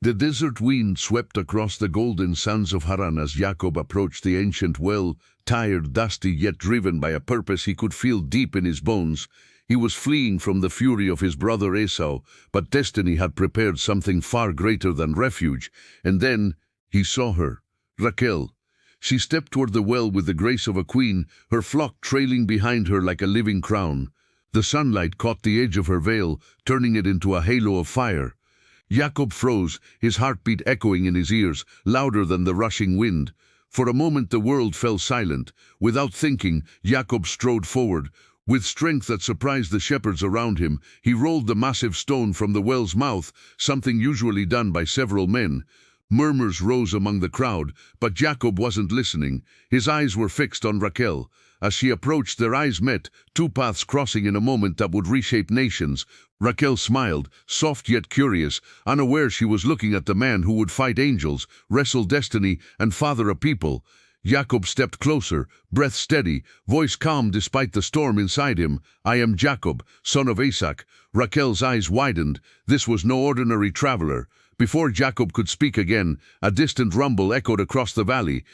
The desert wind swept across the golden sands of Haran as Jacob approached the ancient well, tired, dusty, yet driven by a purpose he could feel deep in his bones. He was fleeing from the fury of his brother Esau, but destiny had prepared something far greater than refuge. And then he saw her, Raquel. She stepped toward the well with the grace of a queen, her flock trailing behind her like a living crown. The sunlight caught the edge of her veil, turning it into a halo of fire. Jacob froze, his heartbeat echoing in his ears, louder than the rushing wind. For a moment the world fell silent. Without thinking, Jacob strode forward. With strength that surprised the shepherds around him, he rolled the massive stone from the well's mouth, something usually done by several men. Murmurs rose among the crowd, but Jacob wasn't listening. His eyes were fixed on Raquel. As she approached, their eyes met, two paths crossing in a moment that would reshape nations. Raquel smiled, soft yet curious, unaware she was looking at the man who would fight angels, wrestle destiny, and father a people. Jacob stepped closer, breath steady, voice calm despite the storm inside him. "I am Jacob, son of Isaac." Raquel's eyes widened. This was no ordinary traveler. Before Jacob could speak again, a distant rumble echoed across the valley.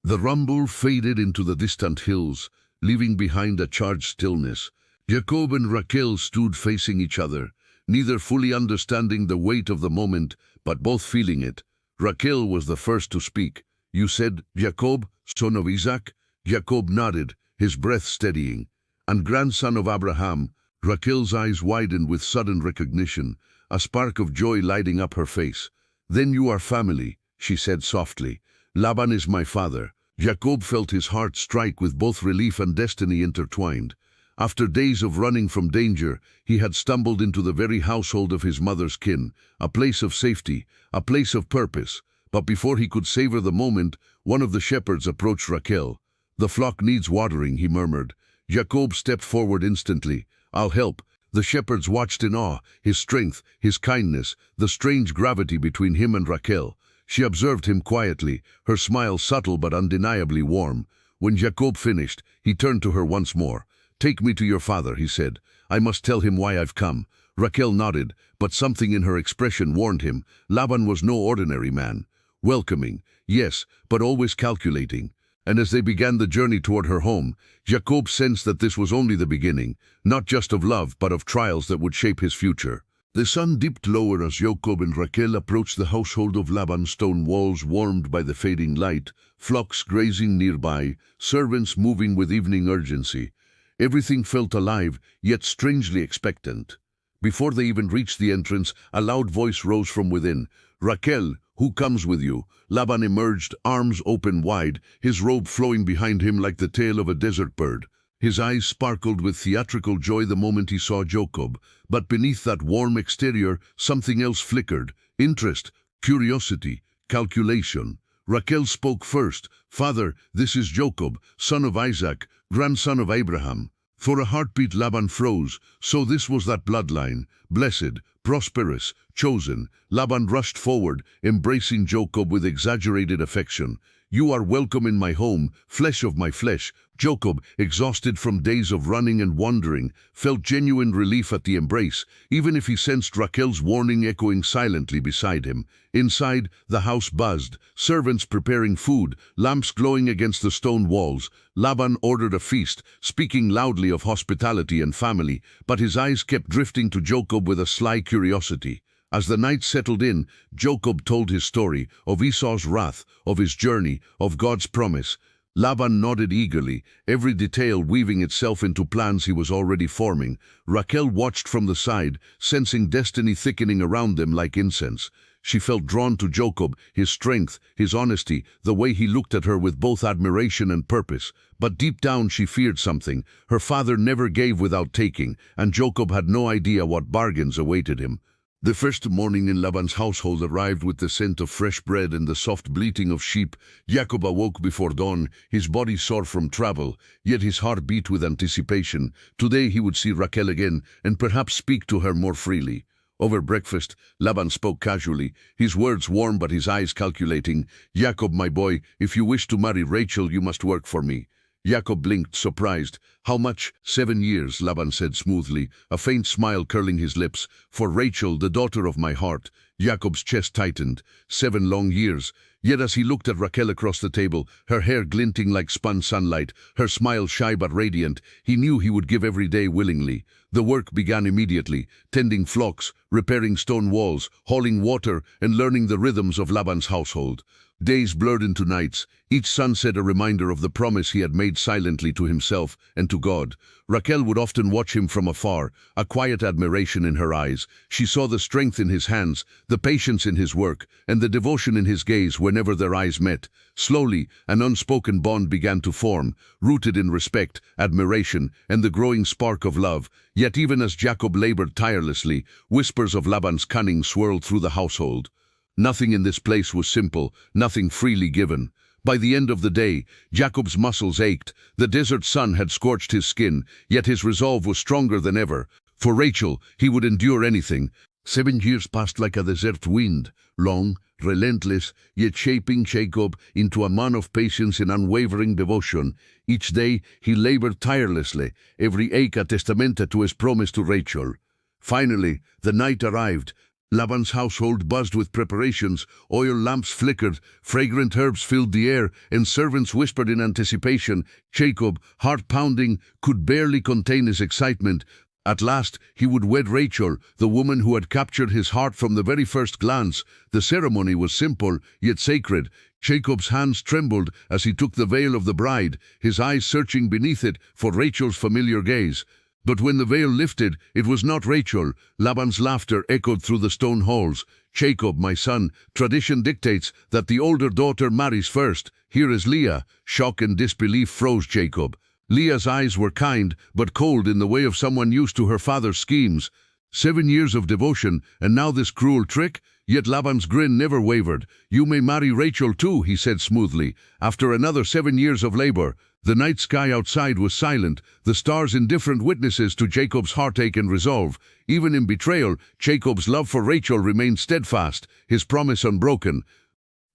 The rumble faded into the distant hills, leaving behind a charged stillness. Jacob and Raquel stood facing each other, neither fully understanding the weight of the moment, but both feeling it. Raquel was the first to speak. "You said, Jacob, son of Isaac?" Jacob nodded, his breath steadying. "And grandson of Abraham." Raquel's eyes widened with sudden recognition, a spark of joy lighting up her face. "Then you are family," she said softly. "Laban is my father." Jacob felt his heart strike with both relief and destiny intertwined. After days of running from danger, he had stumbled into the very household of his mother's kin, a place of safety, a place of purpose. But before he could savor the moment, one of the shepherds approached Raquel. "The flock needs watering," he murmured. Jacob stepped forward instantly. "I'll help." The shepherds watched in awe, his strength, his kindness, the strange gravity between him and Raquel. She observed him quietly, her smile subtle but undeniably warm. When Jacob finished, he turned to her once more. "Take me to your father," he said. "I must tell him why I've come." Raquel nodded, but something in her expression warned him. Laban was no ordinary man. Welcoming, yes, but always calculating. And as they began the journey toward her home, Jacob sensed that this was only the beginning, not just of love, but of trials that would shape his future. The sun dipped lower as Jacob and Raquel approached the household of Laban, stone walls warmed by the fading light, flocks grazing nearby, servants moving with evening urgency. Everything felt alive, yet strangely expectant. Before they even reached the entrance, a loud voice rose from within. "Raquel, who comes with you?" Laban emerged, arms open wide, his robe flowing behind him like the tail of a desert bird. His eyes sparkled with theatrical joy the moment he saw Jacob, but beneath that warm exterior, something else flickered. Interest, curiosity, calculation. Raquel spoke first. "Father, this is Jacob, son of Isaac, grandson of Abraham." For a heartbeat Laban froze. So this was that bloodline, blessed, prosperous, chosen. Laban rushed forward, embracing Jacob with exaggerated affection. "You are welcome in my home, flesh of my flesh." Jacob, exhausted from days of running and wandering, felt genuine relief at the embrace, even if he sensed Raquel's warning echoing silently beside him. Inside, the house buzzed, servants preparing food, lamps glowing against the stone walls. Laban ordered a feast, speaking loudly of hospitality and family, but his eyes kept drifting to Jacob with a sly curiosity. As the night settled in, Jacob told his story, of Esau's wrath, of his journey, of God's promise. Laban nodded eagerly, every detail weaving itself into plans he was already forming. Raquel watched from the side, sensing destiny thickening around them like incense. She felt drawn to Jacob, his strength, his honesty, the way he looked at her with both admiration and purpose. But deep down she feared something. Her father never gave without taking, and Jacob had no idea what bargains awaited him. The first morning in Laban's household arrived with the scent of fresh bread and the soft bleating of sheep. Jacob awoke before dawn, his body sore from travel, yet his heart beat with anticipation. Today he would see Raquel again, and perhaps speak to her more freely. Over breakfast, Laban spoke casually, his words warm but his eyes calculating. "Jacob, my boy, if you wish to marry Rachel, you must work for me." Jacob blinked, surprised. "How much?" 7 years, Laban said smoothly, a faint smile curling his lips. "For Rachel, the daughter of my heart." Jacob's chest tightened. 7 long years. Yet as he looked at Raquel across the table, her hair glinting like spun sunlight, her smile shy but radiant, he knew he would give every day willingly. The work began immediately, tending flocks, repairing stone walls, hauling water, and learning the rhythms of Laban's household. Days blurred into nights, each sunset a reminder of the promise he had made silently to himself and to God. Raquel would often watch him from afar, a quiet admiration in her eyes. She saw the strength in his hands, the patience in his work, and the devotion in his gaze whenever their eyes met. Slowly, an unspoken bond began to form, rooted in respect, admiration, and the growing spark of love. Yet even as Jacob labored tirelessly, whispers of Laban's cunning swirled through the household. Nothing in this place was simple, nothing freely given. By the end of the day, Jacob's muscles ached. The desert sun had scorched his skin, yet his resolve was stronger than ever. For Rachel, he would endure anything. 7 years passed like a desert wind, long, relentless, yet shaping Jacob into a man of patience and unwavering devotion. Each day, he labored tirelessly, every ache a testament to his promise to Rachel. Finally, the night arrived. Laban's household buzzed with preparations, oil lamps flickered, fragrant herbs filled the air, and servants whispered in anticipation. Jacob, heart pounding, could barely contain his excitement. At last, he would wed Rachel, the woman who had captured his heart from the very first glance. The ceremony was simple, yet sacred. Jacob's hands trembled as he took the veil of the bride, his eyes searching beneath it for Rachel's familiar gaze. But when the veil lifted, it was not Rachel. Laban's laughter echoed through the stone halls. Jacob, my son, tradition dictates that the older daughter marries first. Here is Leah. Shock and disbelief froze Jacob. Leah's eyes were kind, but cold in the way of someone used to her father's schemes. 7 years of devotion, and now this cruel trick? Yet Laban's grin never wavered. You may marry Rachel too, he said smoothly. After another 7 years of labor, the night sky outside was silent, the stars indifferent witnesses to Jacob's heartache and resolve. Even in betrayal, Jacob's love for Rachel remained steadfast, his promise unbroken.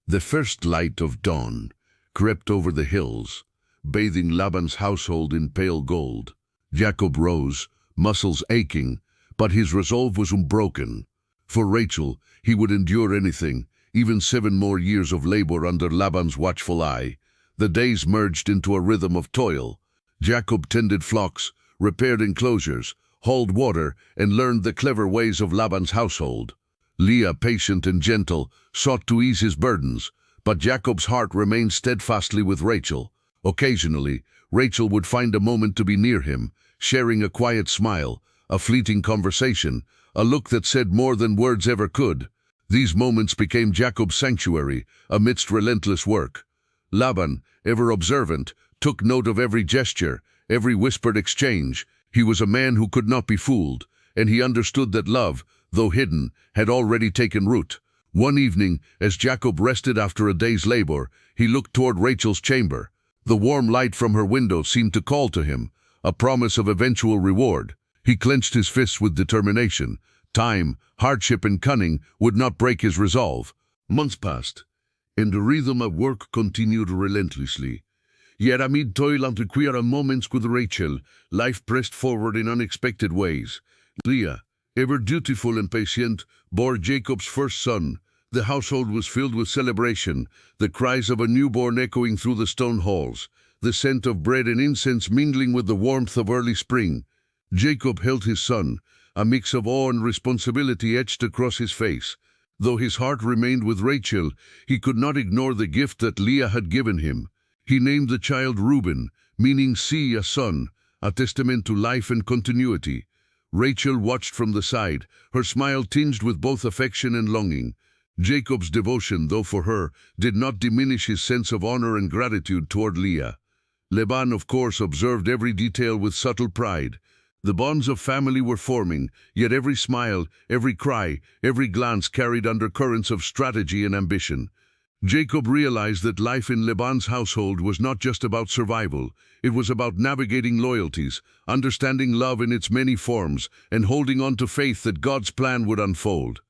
The first light of dawn crept over the hills, bathing Laban's household in pale gold. Jacob rose, muscles aching, but his resolve was unbroken. For Rachel, he would endure anything, even 7 more years of labor under Laban's watchful eye. The days merged into a rhythm of toil. Jacob tended flocks, repaired enclosures, hauled water, and learned the clever ways of Laban's household. Leah, patient and gentle, sought to ease his burdens, but Jacob's heart remained steadfastly with Rachel. Occasionally, Rachel would find a moment to be near him, sharing a quiet smile, a fleeting conversation, a look that said more than words ever could. These moments became Jacob's sanctuary, amidst relentless work. Laban, ever observant, took note of every gesture, every whispered exchange. He was a man who could not be fooled, and he understood that love, though hidden, had already taken root. One evening, as Jacob rested after a day's labor, he looked toward Rachel's chamber. The warm light from her window seemed to call to him, a promise of eventual reward. He clenched his fists with determination. Time, hardship, and cunning would not break his resolve. Months passed, and the rhythm of work continued relentlessly. Yet amid toil and queer moments with Rachel, life pressed forward in unexpected ways. Leah, ever dutiful and patient, bore Jacob's first son. The household was filled with celebration, the cries of a newborn echoing through the stone halls, the scent of bread and incense mingling with the warmth of early spring. Jacob held his son, a mix of awe and responsibility etched across his face. Though his heart remained with Rachel, he could not ignore the gift that Leah had given him. He named the child Reuben, meaning see, a son, a testament to life and continuity. Rachel watched from the side, her smile tinged with both affection and longing. Jacob's devotion, though for her, did not diminish his sense of honor and gratitude toward Leah. Laban, of course, observed every detail with subtle pride. The bonds of family were forming, yet every smile, every cry, every glance carried undercurrents of strategy and ambition. Jacob realized that life in Laban's household was not just about survival. It was about navigating loyalties, understanding love in its many forms, and holding on to faith that God's plan would unfold.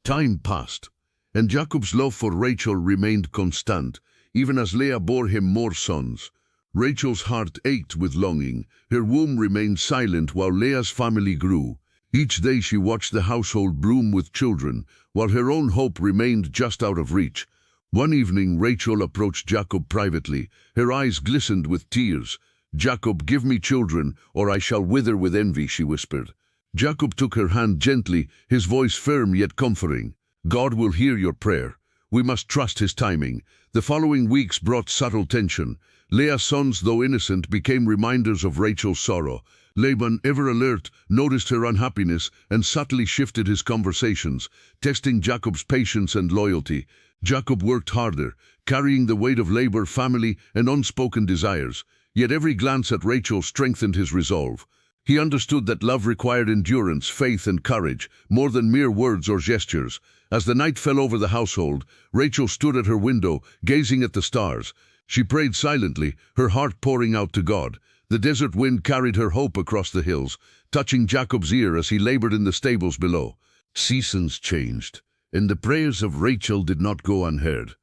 Time passed, and Jacob's love for Rachel remained constant, even as Leah bore him more sons. Rachel's heart ached with longing. Her womb remained silent while Leah's family grew. Each day she watched the household bloom with children, while her own hope remained just out of reach. One evening, Rachel approached Jacob privately. Her eyes glistened with tears. "Jacob, give me children, or I shall wither with envy," she whispered. Jacob took her hand gently, his voice firm yet comforting. "God will hear your prayer. We must trust his timing." The following weeks brought subtle tension. Leah's sons, though innocent, became reminders of Rachel's sorrow. Laban, ever alert, noticed her unhappiness and subtly shifted his conversations, testing Jacob's patience and loyalty. Jacob worked harder, carrying the weight of labor, family, and unspoken desires. Yet every glance at Rachel strengthened his resolve. He understood that love required endurance, faith, and courage, more than mere words or gestures. As the night fell over the household, Rachel stood at her window, gazing at the stars. She prayed silently, her heart pouring out to God. The desert wind carried her hope across the hills, touching Jacob's ear as he labored in the stables below. Seasons changed, and the prayers of Rachel did not go unheard.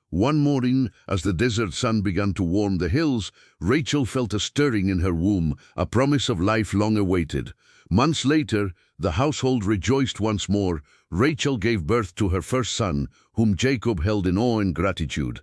One morning, as the desert sun began to warm the hills, Rachel felt a stirring in her womb, a promise of life long awaited. Months later, the household rejoiced once more. Rachel gave birth to her first son, whom Jacob held in awe and gratitude.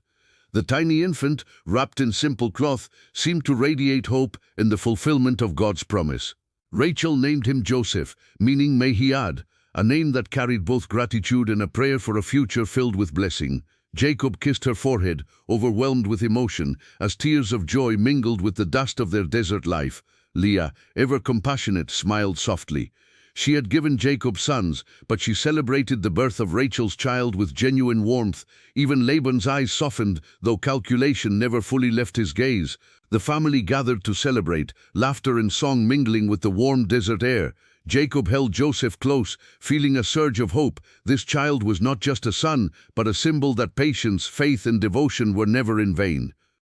The tiny infant, wrapped in simple cloth, seemed to radiate hope and the fulfillment of God's promise. Rachel named him Joseph, meaning "may he add," a name that carried both gratitude and a prayer for a future filled with blessing. Jacob kissed her forehead, overwhelmed with emotion, as tears of joy mingled with the dust of their desert life. Leah, ever compassionate, smiled softly. She had given Jacob sons, but she celebrated the birth of Rachel's child with genuine warmth. Even Laban's eyes softened, though calculation never fully left his gaze. The family gathered to celebrate, laughter and song mingling with the warm desert air. Jacob held Joseph close, feeling a surge of hope. This child was not just a son, but a symbol that patience, faith, and devotion were never in vain.